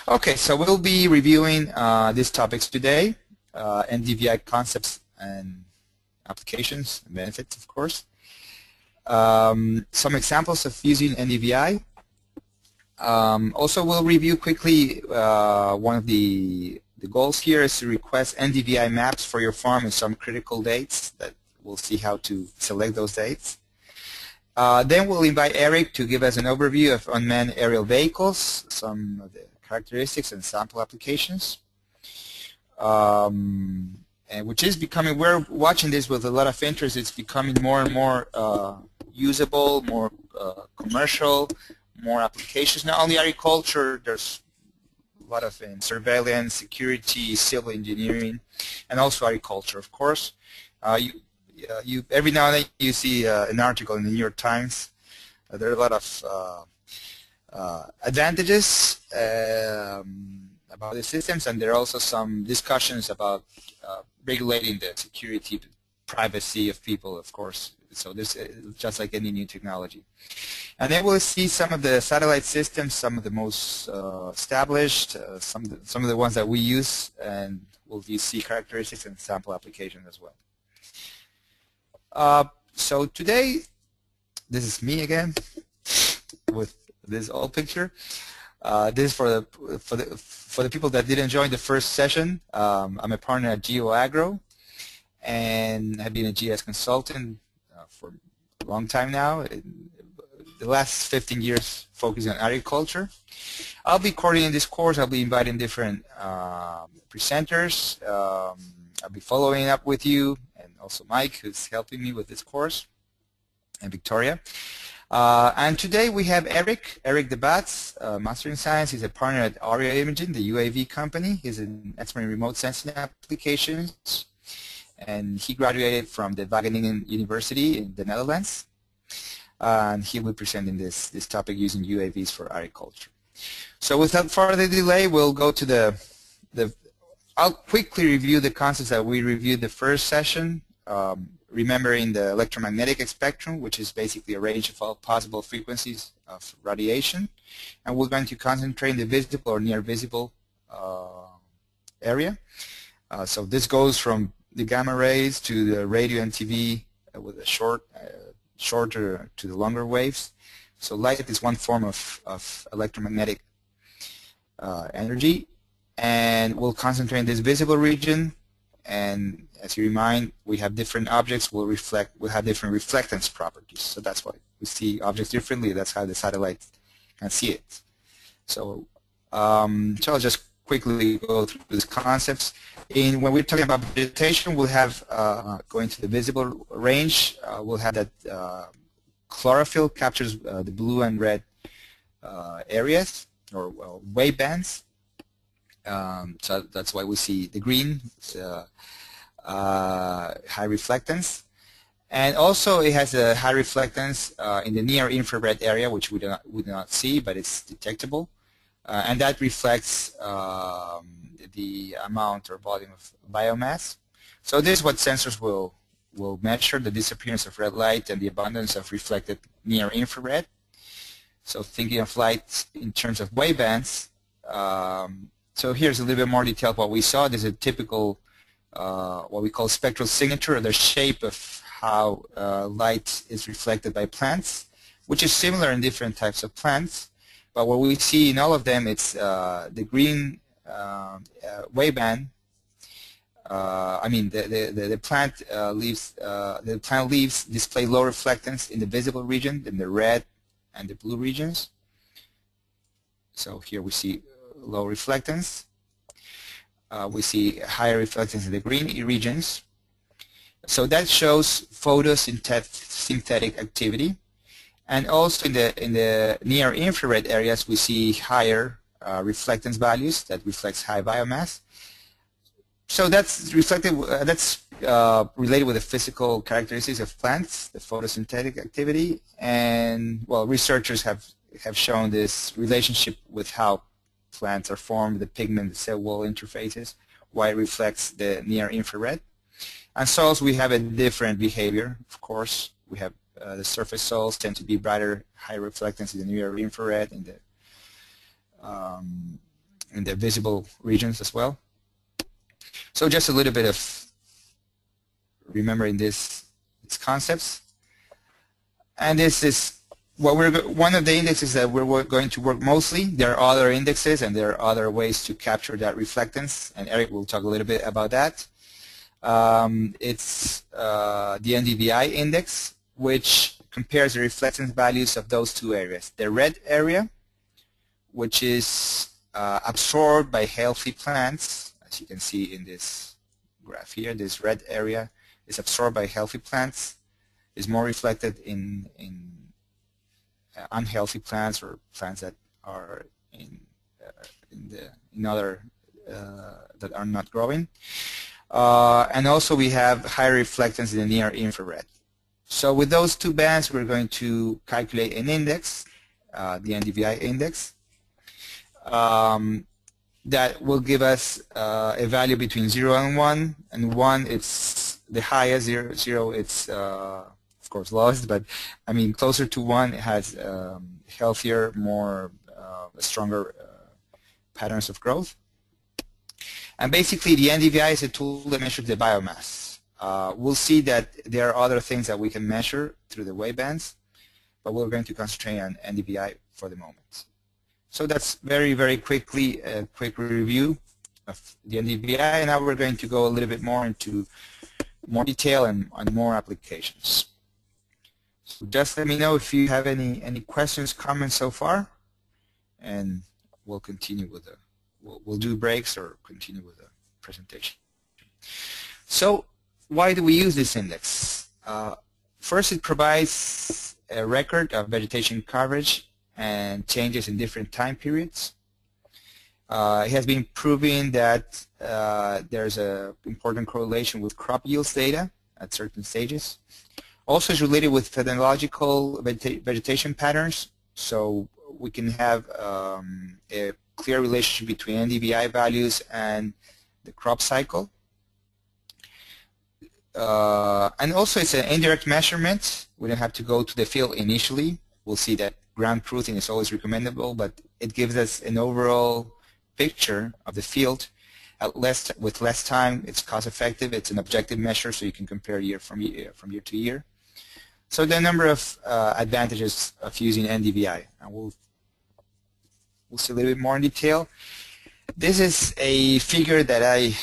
Okay, so we'll be reviewing these topics today, NDVI concepts and applications and benefits, of course. Some examples of using NDVI. Also, we'll review quickly one of the goals here is to request NDVI maps for your farm and some critical dates that we'll see how to select those dates. Then we'll invite Eric to give us an overview of unmanned aerial vehicles, some of the characteristics and sample applications, and which is becoming, we're watching this with a lot of interest. It's becoming more and more usable, more commercial, more applications. Not only agriculture, there's a lot of surveillance, security, civil engineering, and also agriculture, of course. Every now and then you see an article in the New York Times. There are a lot of advantages about the systems, and there are also some discussions about regulating the security, privacy of people, of course. So this is just like any new technology. And then we'll see some of the satellite systems, some of the most established, some of the ones that we use, and we'll see characteristics and sample applications as well. So today, this is me again with this old picture. This is for the people that didn't join the first session. I'm a partner at GeoAgro, and I've been a GS consultant for a long time now. The last 15 years focusing on agriculture. I'll be coordinating this course. I'll be inviting different presenters. I'll be following up with you, and also Mike, who's helping me with this course, and Victoria. And today we have Eric Debatz, Master in Science. He's a partner at Aria Imaging, the UAV company. He's an expert in remote sensing applications, and he graduated from the Wageningen University in the Netherlands. And he will be presenting this topic using UAVs for agriculture. So without further delay, we'll go to I'll quickly review the concepts that we reviewed the first session, remembering the electromagnetic spectrum, which is basically a range of all possible frequencies of radiation. And we're going to concentrate in the visible or near visible area. So this goes from the gamma rays to the radio and TV with a shorter to the longer waves. So light is one form of electromagnetic energy. And we'll concentrate in this visible region, and as you remind, we have different objects will have different reflectance properties. So that's why we see objects differently. That's how the satellite can see it. So, so I'll just quickly go through these concepts. When we're talking about vegetation, we'll have going to the visible range. We'll have that chlorophyll captures the blue and red areas or wave bands. So that's why we see the green, high reflectance. And also it has a high reflectance in the near infrared area, which we do not see, but it's detectable. And that reflects the amount or volume of biomass. So this is what sensors will measure, the disappearance of red light and the abundance of reflected near infrared. So thinking of light in terms of wavebands, so here's a little bit more detail of what we saw. There's a typical, what we call spectral signature, or the shape of how light is reflected by plants, which is similar in different types of plants. But what we see in all of them, it's the green waveband. I mean, the plant leaves display low reflectance in the visible region than the red and the blue regions. So here we see low reflectance. We see higher reflectance in the green regions. So that shows photosynthetic activity. And also in the near infrared areas, we see higher reflectance values that reflects high biomass. So that's reflected. That's related with the physical characteristics of plants, the photosynthetic activity, and well, researchers have shown this relationship with how plants are formed, the pigment, the cell wall interfaces, why it reflects the near infrared. And soils, we have a different behavior, of course. We have the surface soils tend to be brighter, high reflectance in the near infrared, in the visible regions as well. So just a little bit of remembering these concepts. And this is what one of the indexes that we're going to work mostly. There are other indexes and there are other ways to capture that reflectance, and Eric will talk a little bit about that. It's the Ndvi Index, which compares the reflectance values of those two areas. The red area, which is absorbed by healthy plants, as you can see in this graph here. This red area is absorbed by healthy plants, is more reflected in unhealthy plants or plants that are in other that are not growing. And also we have higher reflectance in the near infrared. So with those two bands, we're going to calculate an index, the Ndvi Index, that will give us a value between 0 and 1. And 1, it's the highest. 0, it's of course lowest, but I mean closer to 1, it has healthier, more stronger patterns of growth. And basically the Ndvi is a tool that measures the biomass. We'll see that there are other things that we can measure through the wave bands, but we're going to concentrate on Ndvi for the moment. So that's very, very quickly a quick review of the Ndvi, and now we're going to go a little bit more into more detail and on more applications. So just let me know if you have any questions, comments so far, and we'll continue with the we'll do breaks or continue with the presentation. So why do we use this index? First, it provides a record of vegetation coverage and changes in different time periods. It has been proven that there's an important correlation with crop yields data at certain stages. Also, it's related with phenological vegetation patterns, so we can have a clear relationship between Ndvi values and the crop cycle. And also, it's an indirect measurement. We don't have to go to the field initially. We'll see that ground truthing is always recommendable, but it gives us an overall picture of the field with less time. It's cost effective. It's an objective measure, so you can compare year to year. So there are a number of advantages of using Ndvi, and we'll see a little bit more in detail. This is a figure that I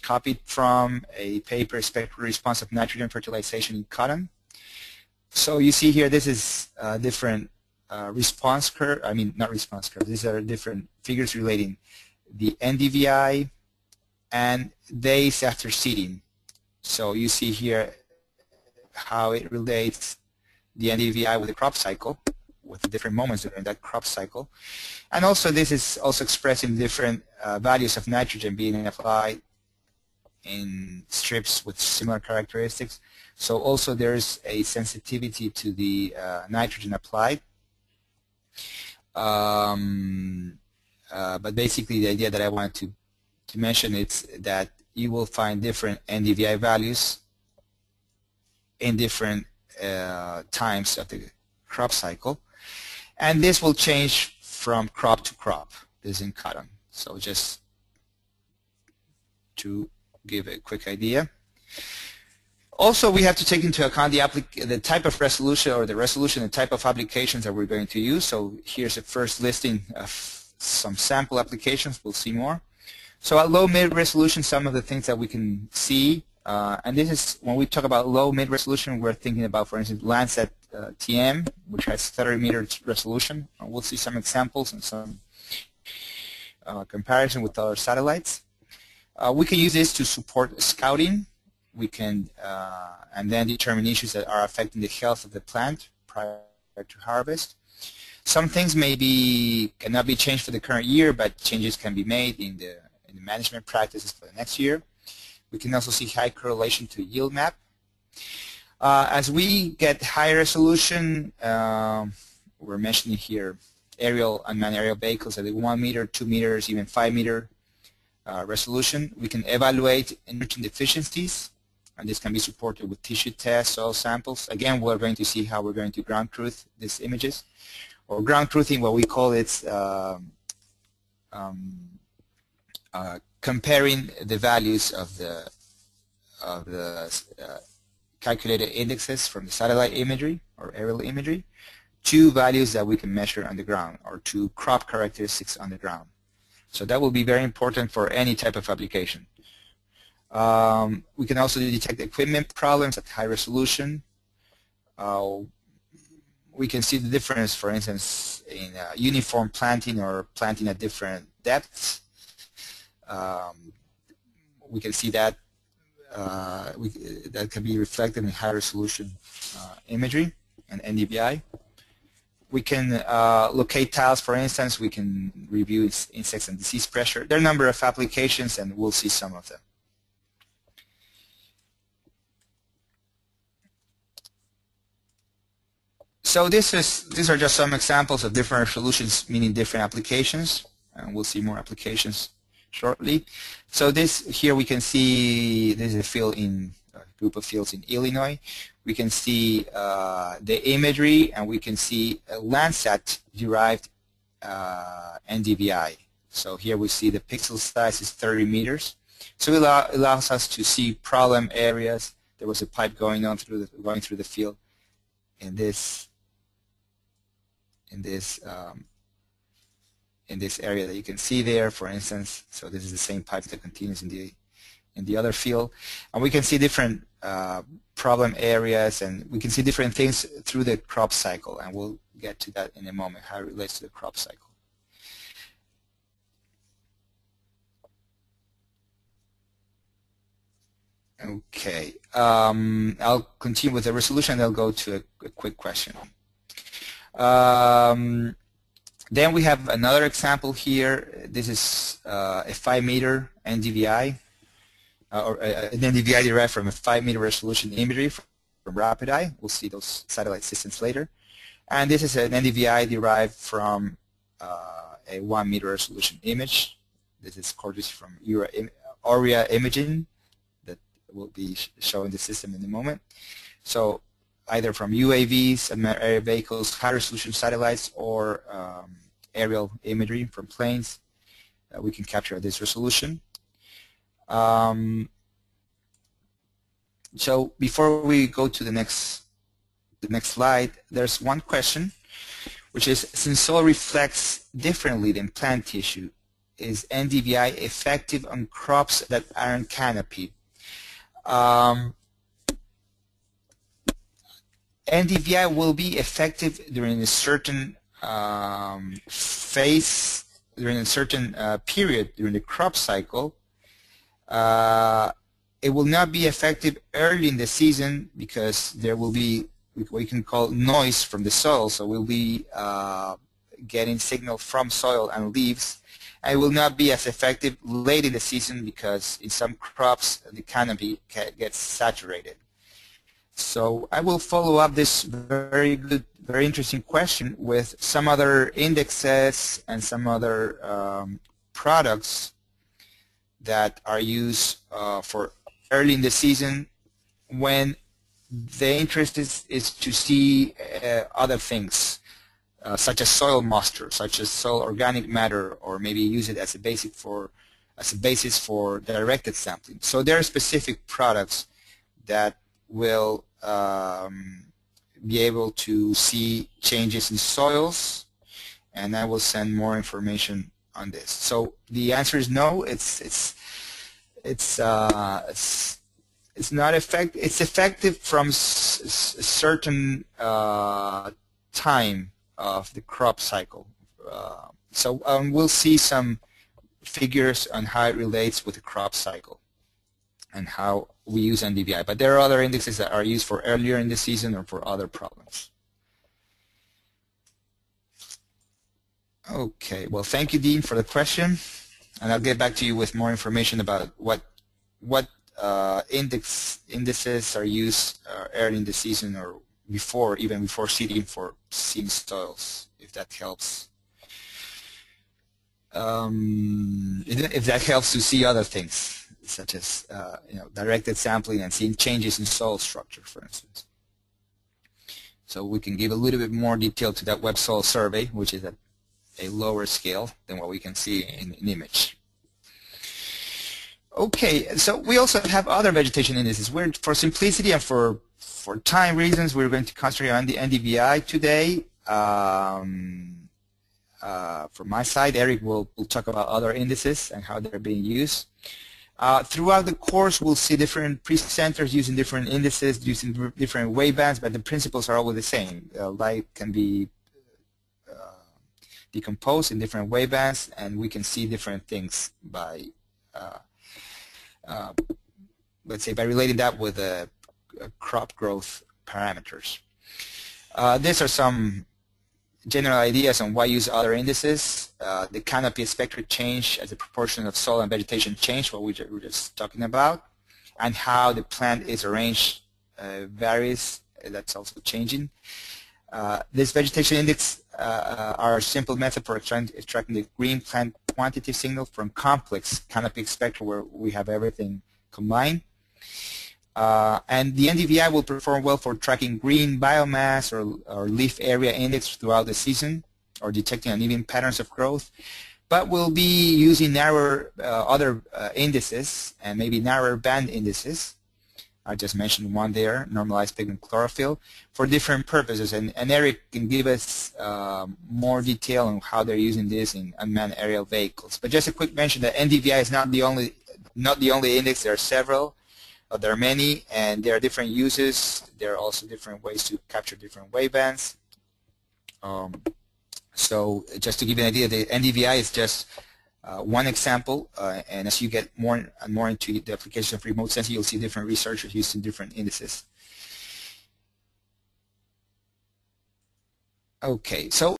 copied from a paper, Spectral Response of Nitrogen Fertilization in Cotton. So you see here, this is different response curve. I mean, not response curve. These are different figures relating the Ndvi and days after seeding. So you see here how it relates the Ndvi with the crop cycle, with the different moments during that crop cycle. And also this is also expressed in different values of nitrogen being applied in strips with similar characteristics. So also there's a sensitivity to the nitrogen applied. But basically the idea that I wanted to mention is that you will find different Ndvi values in different times of the crop cycle. And this will change from crop to crop. This is in cotton. So just to give a quick idea. Also, we have to take into account the type of resolution, or the resolution and type of applications that we're going to use. So here's a first listing of some sample applications. We'll see more. So at low mid resolution, some of the things that we can see, and this is when we talk about low mid resolution, we're thinking about, for instance, Landsat TM, which has 30-meter resolution. We'll see some examples and some comparison with other satellites. We can use this to support scouting. We can and then determine issues that are affecting the health of the plant prior to harvest. Some things cannot be changed for the current year, but changes can be made in the management practices for the next year. We can also see high correlation to yield map. As we get higher resolution, we're mentioning here aerial unmanned aerial vehicles at the 1 meter, 2 meters, even 5 meter resolution. We can evaluate nutrient deficiencies, and this can be supported with tissue tests, soil samples. Again, we're going to see how we're going to ground truth these images, or ground truthing, what we call it's comparing the values of the calculated indexes from the satellite imagery or aerial imagery to values that we can measure on the ground, or to crop characteristics on the ground. So that will be very important for any type of application. We can also detect equipment problems at high resolution. We can see the difference, for instance, in uniform planting or planting at different depths. We can see that that can be reflected in high resolution imagery and NDVI. We can locate tiles, for instance. We can review insects and disease pressure. There are a number of applications, and we'll see some of them. So these are just some examples of different solutions, meaning different applications, and we'll see more applications shortly. So here we can see this is a field in a group of fields in Illinois. We can see the imagery, and we can see a Landsat derived NDVI. So here we see the pixel size is 30 meters. So it allows us to see problem areas. There was a pipe going through the field in this area that you can see there, for instance. So this is the same pipe that continues in the other field, and we can see different problem areas, and we can see different things through the crop cycle, and we'll get to that in a moment, how it relates to the crop cycle. Okay, I'll continue with the resolution, and I'll go to a quick question. Then we have another example here. This is a 5-meter NDVI, or an NDVI derived from a 5-meter resolution imagery from RapidEye. We'll see those satellite systems later. And this is an NDVI derived from a 1-meter resolution image. This is courtesy from Aurea Imaging that will be showing the system in a moment. So either from UAVs, air vehicles, high-resolution satellites, or aerial imagery from planes, we can capture this resolution. So before we go to the next slide, there's one question, which is, since soil reflects differently than plant tissue, is NDVI effective on crops that aren't canopied? NDVI will be effective during a certain phase, during a certain period during the crop cycle. It will not be effective early in the season because there will be what we can call noise from the soil. So we'll be getting signal from soil and leaves. And it will not be as effective late in the season because in some crops the canopy gets saturated. So I will follow up this very interesting question with some other indexes and some other products that are used for early in the season when the interest is to see other things, such as soil moisture, such as soil organic matter, or maybe use it as a basis for directed sampling. So there are specific products that will be able to see changes in soils, and I will send more information on this. So the answer is no. It's not effective. It's effective from a certain time of the crop cycle. So we'll see some figures on how it relates with the crop cycle and how we use NDVI. But there are other indexes that are used for earlier in the season or for other problems. Okay, well, thank you, Dean, for the question, and I'll get back to you with more information about what indices are used early in the season or even before seeding for seed soils, if that helps. If that helps to see other things, such as directed sampling and seeing changes in soil structure, for instance. So we can give a little bit more detail to that web soil survey, which is at a lower scale than what we can see in an image. Okay, so we also have other vegetation indices. For simplicity and for time reasons, we're going to concentrate on the NDVI today. From my side, Eric will talk about other indices and how they're being used. Throughout the course, we'll see different presenters using different indices, using different wavebands, but the principles are always the same. Light can be decomposed in different wavebands, and we can see different things by, let's say, by relating that with crop growth parameters. These are some general ideas on why use other indices. The canopy spectral change as a proportion of soil and vegetation change, what we were just talking about, and how the plant is arranged varies. That's also changing. This vegetation index are a simple method for extracting the green plant quantitative signal from complex canopy spectra where we have everything combined. And the NDVI will perform well for tracking green biomass or leaf area index throughout the season, or detecting uneven patterns of growth. But we'll be using narrower other indices, and maybe narrower band indices. I just mentioned one there, normalized pigment chlorophyll, for different purposes. And Eric can give us more detail on how they're using this in unmanned aerial vehicles. But just a quick mention that NDVI is not the only index. There are several. There are many, and there are different uses. There are also different ways to capture different wavebands. So just to give you an idea, the NDVI is just one example, and as you get more and more into the application of remote sensing, you'll see different researchers using different indices. Okay, so